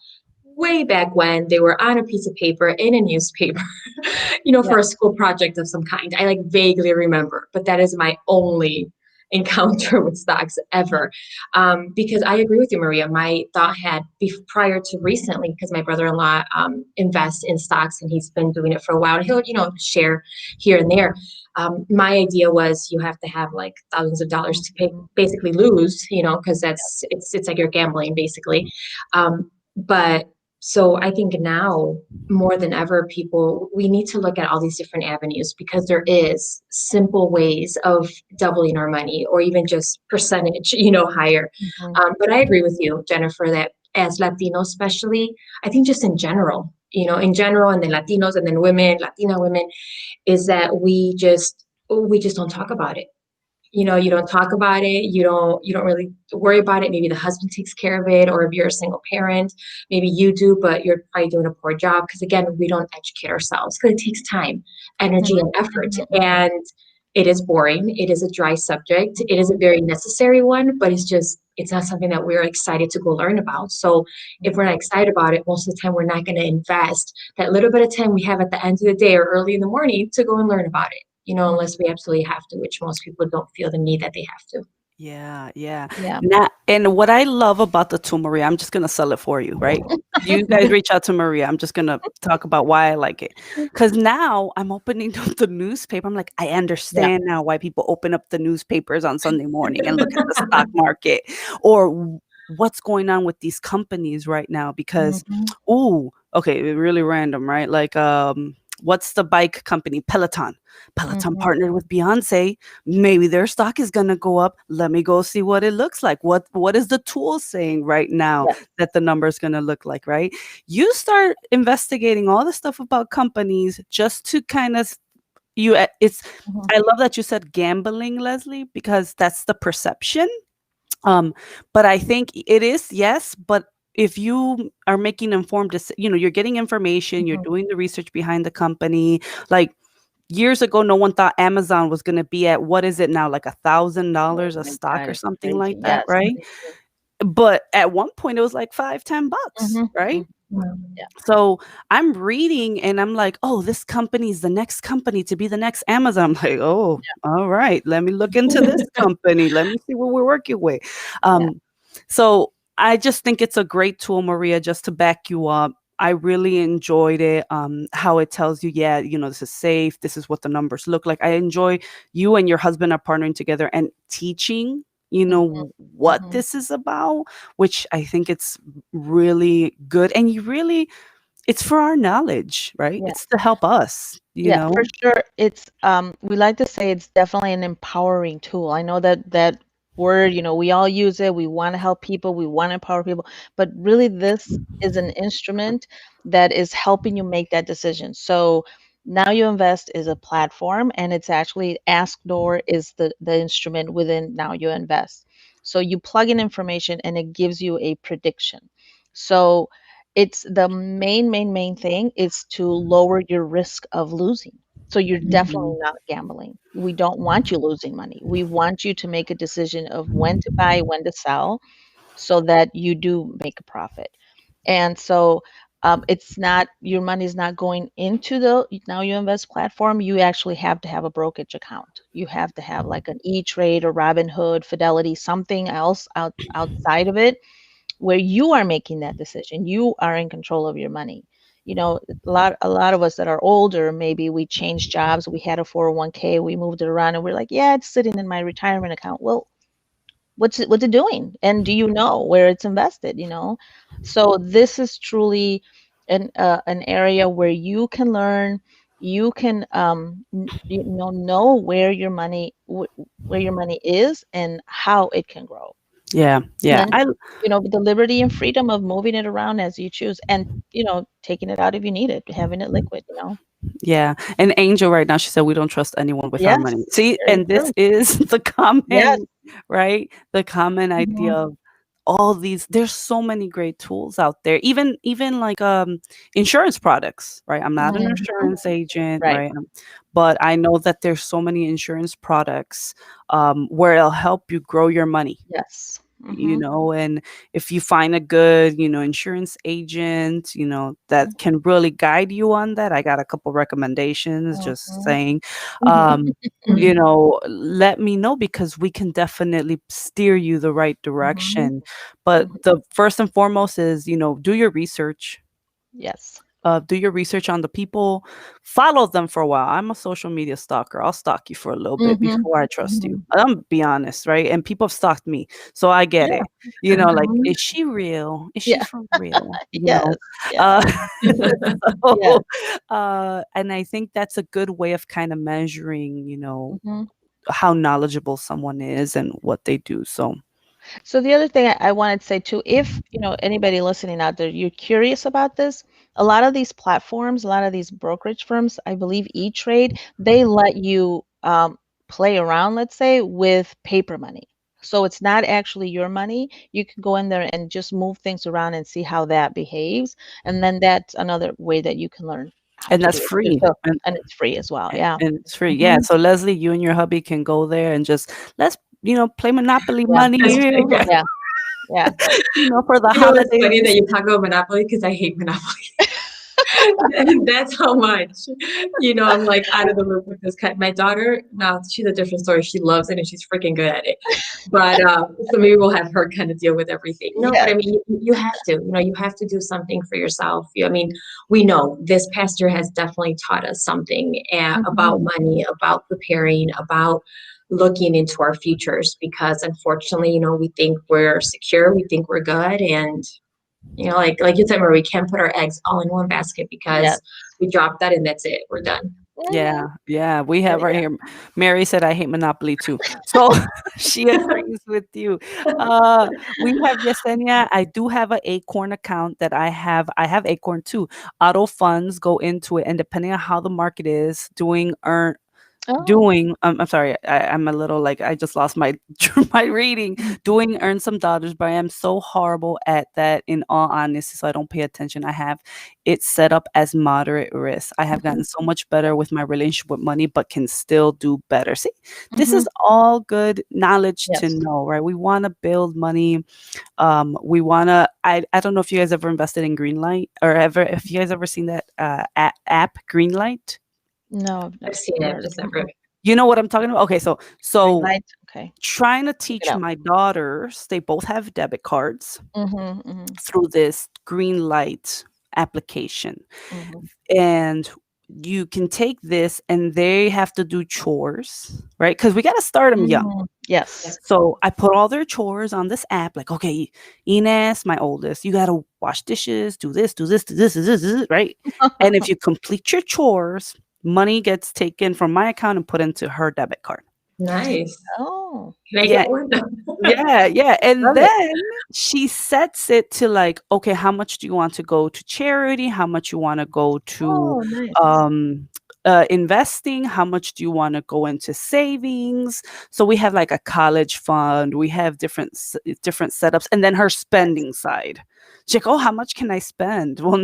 way back when they were on a piece of paper in a newspaper, Yeah. for a school project of some kind. I like vaguely remember, but that is my only encounter with stocks ever. Because I agree with you, Maria. My thought had prior to recently, because my brother-in-law invests in stocks and he's been doing it for a while. And he'll, share here and there. My idea was you have to have like thousands of dollars to pay, Mhm. basically lose, because it's like you're gambling basically. But so I think now more than ever, we need to look at all these different avenues because there is simple ways of doubling our money or even just percentage, higher. Mhm. But I agree with you, Jennifer, that as Latinos, especially, I think just in general, and then Latinos and then women, Latina women, is that we just don't talk about it. You don't talk about it. You don't really worry about it. Maybe the husband takes care of it, or if you're a single parent, maybe you do, but you're probably doing a poor job because again, we don't educate ourselves because it takes time, energy, Mhm. and effort. Mhm. And it is boring. It is a dry subject. It is a Mhm. very necessary one, but it's not something that we're excited to go learn about. So if we're not Mhm. excited about it, most of the time we're not going to invest that little bit of time we have at the end of the day or early in the morning to go and learn about it, unless we absolutely have to, which most people don't feel the need that they have to. Yeah, yeah. Yeah. Now, and what I love about the tool, Maria, I'm just gonna sell it for you, right? You guys reach out to Maria. I'm just gonna talk about why I like it. Because now I'm opening up the newspaper. I'm like, I Yeah. understand now why people open up the newspapers on Sunday morning and look at the stock market or what's going on with these companies right now. Because, Mhm. ooh, okay, really random, right? Like, what's the bike company? Peloton. Peloton Mhm. partnered with Beyonce. Maybe their stock is going to go up. Let me go see what it looks like. What is the tool saying right now Yeah. that the number is going to look like, right? You start investigating all the stuff about companies just to kind of it's Mhm. I love that you said gambling, Leslie, because that's the perception. But I think it is, yes, but if you are making informed you're getting information, you're Mhm. doing the research behind the company, like years ago, no one thought Amazon was going to be at what is it now, like Oh $1,000 a my stock God, or it's something like crazy. that, Yes. right? But at one point, it was like $5, $10, Mhm. right? Mhm. Yeah. So I'm reading and I'm like, oh, this company is the next company to be the next Amazon. I'm like, oh, all right, let me look into this company. Let me see what we're working with. Yeah. So I just think it's a great tool, Maria, just to back you up. I really enjoyed it. How it tells you, yeah, this is safe. This is what the numbers look like. I enjoy you and your husband are partnering together and teaching, Mhm. what Mhm. this is about, which I think it's really good. And it's for our knowledge, right? Yeah. It's to help us, Yeah, for sure. It's we like to say it's definitely an empowering tool. I know that word, we all use it. We want to help people, we want to empower people, but really this is an instrument that is helping you make that decision. So Now You Invest is a platform, and it's actually AskNor is the instrument within Now You Invest. So you plug in information and it gives you a prediction. So it's the main thing is to lower your risk of losing. So you're definitely Mhm. not gambling. We don't want you losing money. We want you to make a decision of when to buy, when to sell, so that you do make a profit. And so it's not, your money is not going into the Now You Invest platform. You actually have to have a brokerage account. You have to have like an E-Trade or Robinhood, Fidelity, something else outside of it where you are making that decision. You are in control of your money. You know, a lot of us that are older, maybe we changed jobs, we had a 401k, we moved it around and we're like, yeah, it's sitting in my retirement account. Well, what's it doing, and do you know where it's invested, you know? So this is truly an area where you can learn, you can know where your money where your money is and how it can grow. Yeah, And yeah. then, the liberty and freedom of moving it around as you choose, and taking it out if you need it, having it liquid. Yeah. And Angel right now, she said we don't trust anyone with our money. Yes, See, very and this true. is the Yes. common, right? The common idea Mhm. of all these, there's so many great tools out there. Even like insurance products, right? I'm not an Mhm. insurance agent, Right. right? But I know that there's so many insurance products where it'll help you grow your money, Yes. Mhm. and if you find a good insurance agent that can really guide you on that, I got a couple recommendations, just Mhm. saying. Mhm. um let me know, because we can definitely steer you the right Mhm. direction. But Mhm. the first and foremost is do your research. Yes. Do your research on the people, follow them for a while. I'm a social media stalker. I'll stalk you for a little bit Mhm. before I trust you. Mhm. I'm be honest, right? And people have stalked me, so I get Yeah. it. Like, Mhm. is she real? Is she Yeah. for real? Yes. Yeah. Uh, Yes. so, and I think that's a good way of kind of measuring, Mhm. how knowledgeable someone is and what they do. So, So the other thing I wanted to say too, if anybody listening out there, you're curious about this, a lot of these platforms, a lot of these brokerage firms, I believe E-Trade, they let you play around, let's say, with paper money. So it's not actually your money. You can go in there and just move things around and see how that behaves, and then that's another way that you can learn how and to that's do it too. free. So, and it's free as well. Yeah. And it's free. Yeah. Hmm. So Leslie, you and your hubby can go there and just let's play Monopoly Yeah. That's money, right, yeah. Yeah. Yeah. for the It's funny that holidays. you talk about Monopoly because I hate Monopoly. That's how much, I'm like out of the loop with this cut. My daughter, now she's a different story. She loves it and she's freaking good at it. But so maybe we'll have her kind of deal with everything. No, but Yes. I mean, you have to, you have to do something for yourself. I mean, we know this past year has definitely taught us something Hmm. about money, about preparing, about looking into our futures, because unfortunately, we think we're secure, we think we're good, and like you said, Marie, we can't put our eggs all in one basket Yes. because we drop that and that's it. We're done. Hmm. Yeah, yeah. We have right Yeah. here. Mary said I hate Monopoly too. So she agrees with you. We have Yesenia. I do have an Acorn account that I have. I have Acorn too. Auto funds go into it, and depending on how the market is Oh. doing I'm sorry, I'm a little like I just lost my my reading. Doing earn some dollars, but I am so horrible at that, in all honesty, so I don't pay attention. I have it set up as moderate risk. I have Mhm. gotten so much better with my relationship with money, but can still do better. See, this Mhm. is all good knowledge to Yes. know, right? We want to build money. We want to I don't know if you guys ever invested in Greenlight, or ever if you guys ever seen that app Greenlight. No, I've I've never seen it, heard of just it. never. You know what I'm talking about? Okay, so Green so light. Okay. trying to Check it teach out. my daughters, they both have debit cards, Mhm. Mhm. through this green light application. Mhm. And you can take this and they have to do chores, right? Because we got to start them young. Mhm. Yes. So I put all their chores on this app, like, okay, Ines, my oldest, you got to wash dishes, do this, do this, do this, do this, do this, right? And if you complete your chores, money gets taken from my account and put into her debit card. Nice. Oh, Can I Yeah, get one? yeah, yeah, and love it. then she sets it to like, okay, how much do you want to go to charity? How much you want to go to Oh, nice. um investing, how much do you want to go into savings. So we have like a college fund, we have different setups, and then her Yes. spending side. She's like, oh, how much can I spend? Well,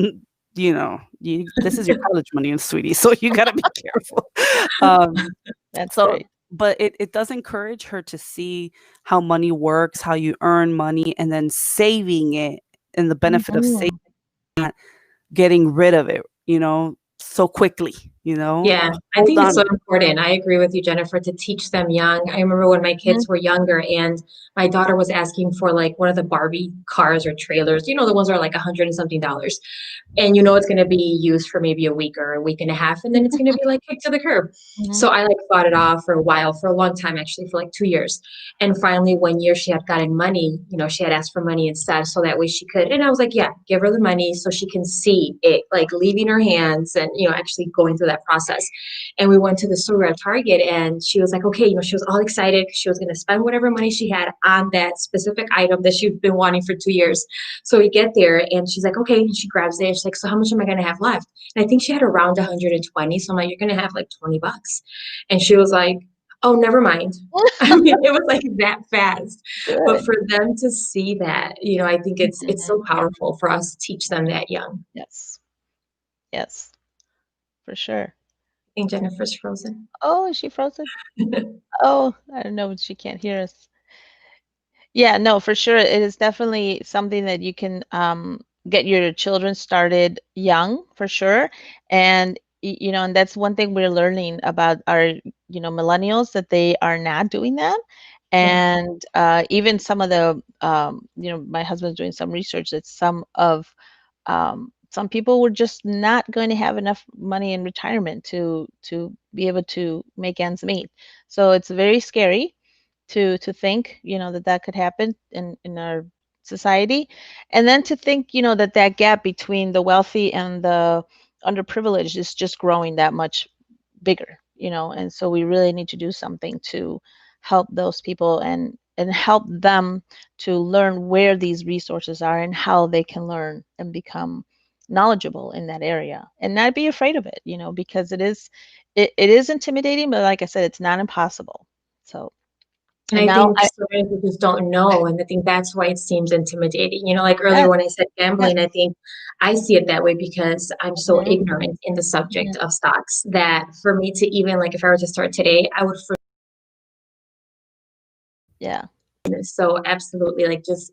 this is your college money, sweetie, so you got to be careful. um That's so great. but it does encourage her to see how money works, how you earn money, and then saving it, and the benefit of saving, Mhm. getting rid of it, so quickly, Yeah, I hold think it's on. so important. I agree with you, Jennifer, to teach them young. I remember when my Mhm. kids were younger and my daughter was asking for like one of the Barbie cars or trailers, the ones that are like 100 and something dollars. And it's going to be used for maybe a week or a week and a half, and then it's going to be like kicked to the curb. Mhm. So I like fought it off for a while, for a long time, actually, for like 2 years. And finally, one year she had gotten money, she had asked for money instead, so that way she could. And I was like, yeah, give her the money so she can see it like leaving her hands and, actually going through that process. And we went to the store at Target, and she was like, okay, she was all excited because she was going to spend whatever money she had on that specific item that she'd been wanting for 2 years. So we get there and she's like, okay, and she grabs it. And she's like, so how much am I going to have left? And I think she had around 120. So I'm like, you're going to have like $20. And she was like, oh, never mind. I mean, it was like that fast. But Good. for them to see that, I think it's Mhm. so powerful for us to teach them that young. Yes. Yes, for sure. I think Jennifer's frozen. Oh, is she frozen? Oh, I don't know, she can't hear us. Yeah, no, for sure. It is definitely something that you can get your children started young, for sure. And and that's one thing we're learning about our, millennials, that they are not doing that. Yeah. And even some of the, my husband's doing some research that some people were just not going to have enough money in retirement to be able to make ends meet. So it's very scary to think, that could happen in our society. And then to think, that gap between the wealthy and the underprivileged is just growing that much bigger, and so we really need to do something to help those people and help them to learn where these resources are and how they can learn and become knowledgeable in that area and not be afraid of it, because it is intimidating, but like I said, it's not impossible. So, And and I now think I so many people just don't know. And I think that's why it seems intimidating. Like earlier yes, when I said yes. gambling, I think I see it that way because I'm so Mhm, ignorant in the subject mhm. of stocks that for me to even like if I were to start today, I would Yeah. so absolutely like just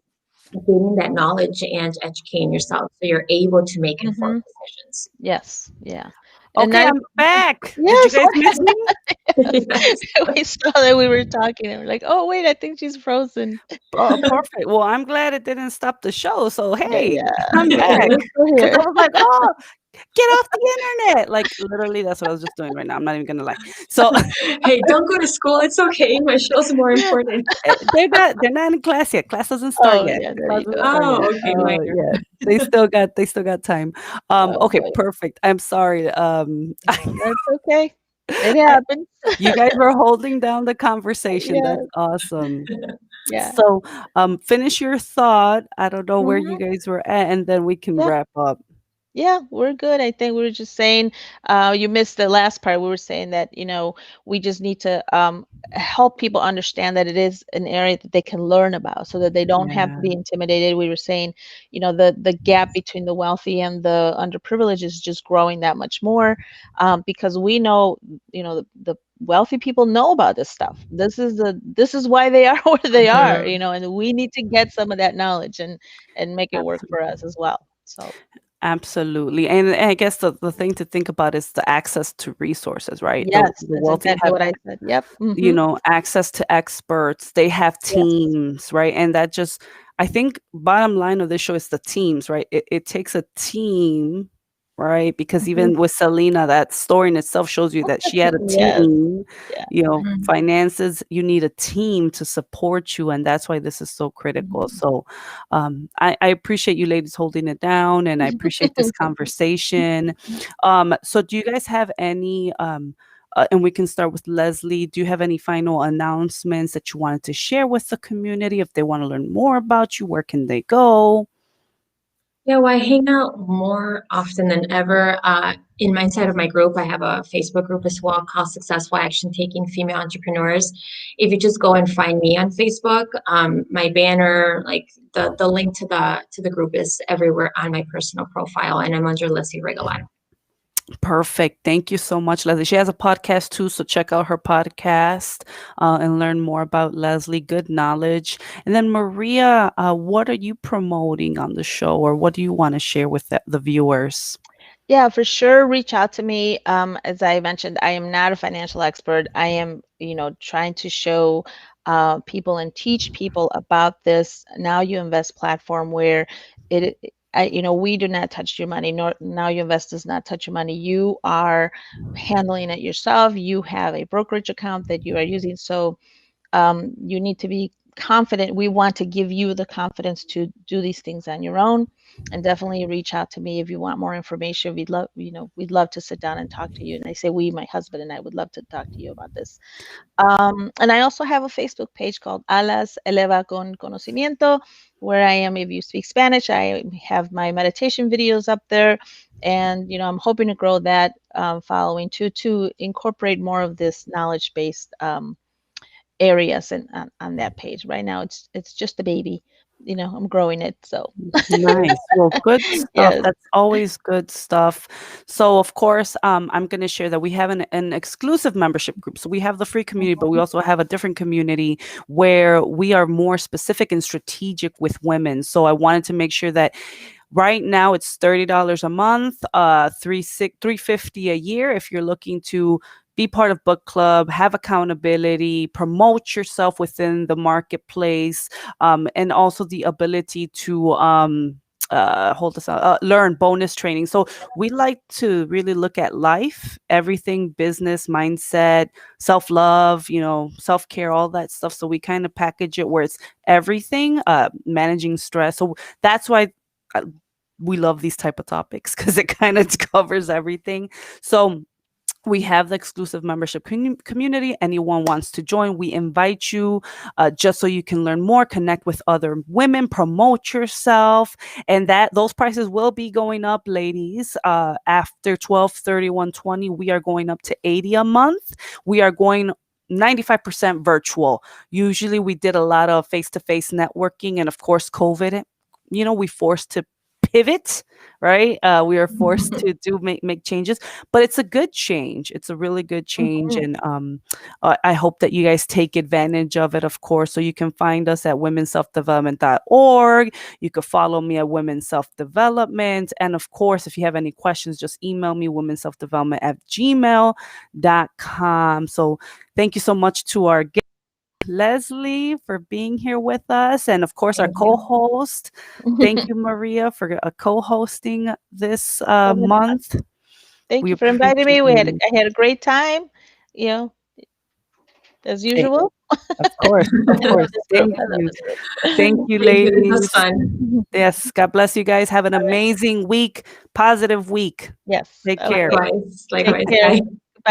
gaining that knowledge and educating yourself so you're able to make informed Mhm. decisions. Yes. Yeah. And Okay, not I'm back. Did you yes, guys miss me? Yes. we saw that we were talking and we're like, "Oh, wait, I think she's frozen." Oh, perfect. Well, I'm glad it didn't stop the show. So But hey, yeah, I'm yeah, back we're still because here. I was like, oh, get off the internet. Like literally, that's what I was just doing right now. I'm not even gonna lie. So Hey, don't go to school. It's okay. My show's more yeah, important. they're not in class yet. Class doesn't start Oh, yet. yeah, there Class you doesn't go. start yet. Oh, okay, minor. Yeah, they still got time. Oh, Okay, boy. perfect. I'm sorry. That's okay. It I, happens. you guys were holding down the conversation. That's Yeah, awesome. yeah. So, finish your thought. I don't know where you Mhm. guys were at, and then we can Yeah. wrap up. Yeah, we're good. I think we were just saying, you missed the last part. We were saying that, we just need to help people understand that it is an area that they can learn about so that they don't have to Yeah, be intimidated. We were saying, the gap between the wealthy and the underprivileged is just growing that much more, because we know, the wealthy people know about this stuff. This is why they are where they are, Mhm. and we need to get some of that knowledge and make it work for absolutely. us as well. So, Absolutely. And I guess the thing to think about is the access to resources, right? The yes, the that's wealthy exactly have, what I said. Yep. Mhm. access to experts. They have Yes. teams, right? And that just, I think, bottom line of this show is the teams, right? It takes a team, right? Because Mhm. even with Selena, that story in itself shows you that she had a Yes. team, Yeah. Mhm. finances, you need a team to support you. And that's why this is so critical. Mhm. So I appreciate you ladies holding it down, and I appreciate this conversation. So do you guys have any and we can start with Leslie. Do you have any final announcements that you wanted to share with the community? If they want to learn more about you, where can they go? Yeah, well, I hang out more often than ever. In my inside of my group, I have a Facebook group as well called Successful Action Taking Female Entrepreneurs. If you just go and find me on Facebook, my banner, like the link to the group is everywhere on my personal profile, and I'm under Leslie Regalado. Perfect. Thank you so much, Leslie. She has a podcast too, so check out her podcast and learn more about Leslie. Good knowledge. And then, Maria, what are you promoting on the show, or what do you want to share with the viewers? Yeah, for sure. Reach out to me. As I mentioned, I am not a financial expert. I am, trying to show people and teach people about this Now You Invest platform where we do not touch your money. Nor Now You Invest does not touch your money. You are handling it yourself. You have a brokerage account that you are using. So you need to be confident. We want to give you the confidence to do these things on your own, and definitely reach out to me if you want more information. We'd love to sit down and talk to you. And I say we, my husband and I, would love to talk to you about this. And I also have a Facebook page called Alas Eleva con Conocimiento, where I am, if you speak Spanish, I have my meditation videos up there. And, I'm hoping to grow that following to incorporate more of this knowledge-based areas and on that page. Right now, it's just a baby. I'm growing it. So Nice. Well, good stuff. yes. That's always good stuff. So, of course, I'm going to share that we have an exclusive membership group. So we have the free community, but we also have a different community where we are more specific and strategic with women. So I wanted to make sure that right now it's $30 a month, 350 a year if you're looking to be part of book club, have accountability, promote yourself within the marketplace, and also the ability to learn bonus training. So we like to really look at life, everything, business, mindset, self-love, self-care, all that stuff. So we kind of package it where it's everything, managing stress. So that's why uh, we love these type of topics, because it kind of covers everything. So we have the exclusive membership community. Anyone wants to join, we invite you, just so you can learn more, connect with other women, promote yourself. And that those prices will be going up, ladies. After 12/31/20, we are going up to 80 a month. We are going 95% virtual. Usually we did a lot of face-to-face networking, and of course COVID, we forced to pivot, right? We are forced to do make changes, but it's a good change. It's a really good change, Mhm. and I hope that you guys take advantage of it. Of course, so you can find us at womenselfdevelopment.org. You can follow me at Women Self Development, and of course, if you have any questions, just email me womenselfdevelopment@gmail.com. So thank you so much to our guest, Leslie, for being here with us, and of course our Thank you. co-host. Thank you, Maria, for co-hosting this Well, month. thank We you for inviting appreciate me. you. I had a great time, you know, as Thank- usual. Of course, of I love course. this group. Thank I love you. this group. Thank you, Thank you. This was ladies. fun. Yes, God bless you guys. Have an All right. amazing week, positive week. Yes. Take care. Okay. Likewise. Take Likewise. care. Bye.